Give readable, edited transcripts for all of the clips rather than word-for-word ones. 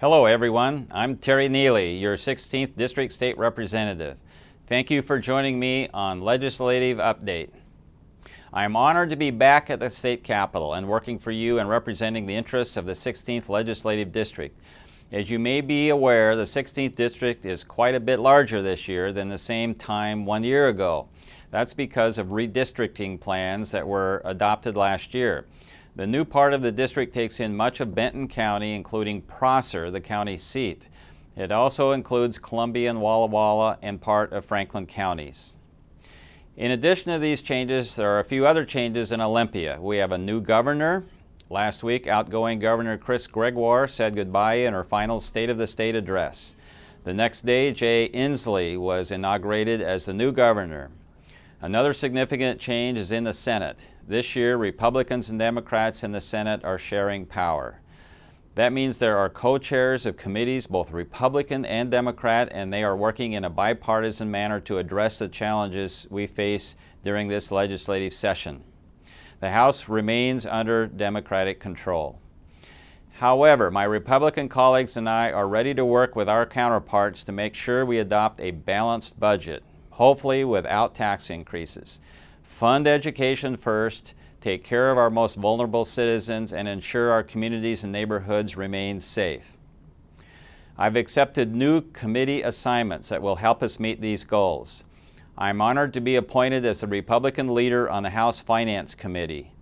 Hello everyone, I'm Terry Nealey, your 16th District State Representative. Thank you for joining me on Legislative Update. I am honored to be back at the State Capitol and working for you and representing the interests of the 16th Legislative District. As you may be aware, the 16th District is quite a bit larger this year than the same time 1 year ago. That's because of redistricting plans that were adopted last year. The new part of the district takes in much of Benton County, including Prosser, the county seat. It also includes Columbia and Walla Walla and part of Franklin counties. In addition to these changes, there are a few other changes in Olympia. We have a new governor. Last week, outgoing Governor Chris Gregoire said goodbye in her final State of the State address. The next day, Jay Inslee was inaugurated as the new governor. Another significant change is in the Senate. This year, Republicans and Democrats in the Senate are sharing power. That means there are co-chairs of committees, both Republican and Democrat, and they are working in a bipartisan manner to address the challenges we face during this legislative session. The House remains under Democratic control. However, my Republican colleagues and I are ready to work with our counterparts to make sure we adopt a balanced budget, hopefully without tax increases. Fund education first, take care of our most vulnerable citizens, and ensure our communities and neighborhoods remain safe. I've accepted new committee assignments that will help us meet these goals. I'm honored to be appointed as the Republican leader on the House Finance Committee.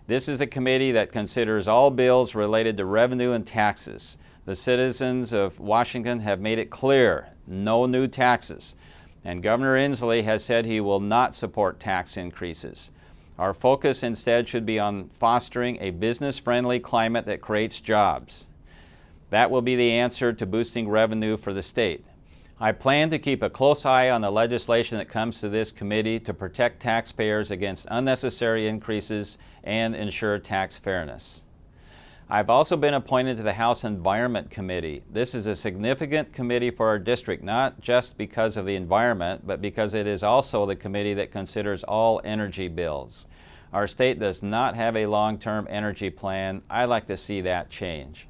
This is the committee that considers all bills related to revenue and taxes. The citizens of Washington have made it clear, no new taxes. And Governor Inslee has said he will not support tax increases. Our focus instead should be on fostering a business-friendly climate that creates jobs. That will be the answer to boosting revenue for the state. I plan to keep a close eye on the legislation that comes to this committee to protect taxpayers against unnecessary increases and ensure tax fairness. I've also been appointed to the House Environment Committee. This is a significant committee for our district, not just because of the environment, but because it is also the committee that considers all energy bills. Our state does not have a long-term energy plan. I'd like to see that change.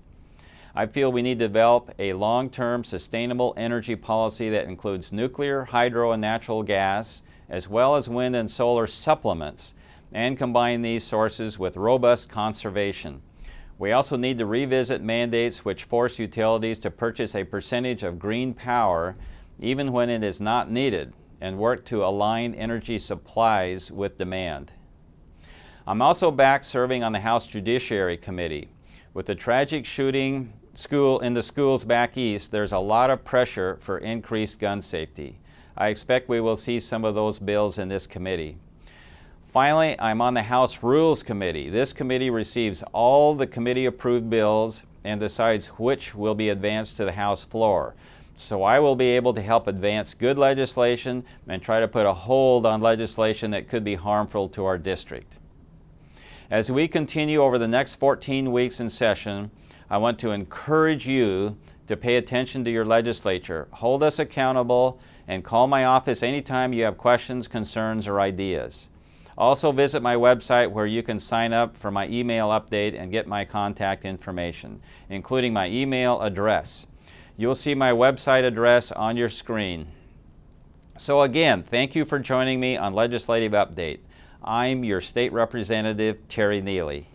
I feel we need to develop a long-term sustainable energy policy that includes nuclear, hydro, and natural gas, as well as wind and solar supplements, and combine these sources with robust conservation. We also need to revisit mandates which force utilities to purchase a percentage of green power even when it is not needed, and work to align energy supplies with demand. I'm also back serving on the House Judiciary Committee. With the tragic shooting in the schools back east, there's a lot of pressure for increased gun safety. I expect we will see some of those bills in this committee. Finally, I'm on the House Rules Committee. This committee receives all the committee-approved bills and decides which will be advanced to the House floor. So I will be able to help advance good legislation and try to put a hold on legislation that could be harmful to our district. As we continue over the next 14 weeks in session, I want to encourage you to pay attention to your legislature, hold us accountable, and call my office anytime you have questions, concerns, or ideas. Also visit my website where you can sign up for my email update and get my contact information, including my email address. You'll see my website address on your screen. So again, thank you for joining me on Legislative Update. I'm your State Representative, Terry Nealey.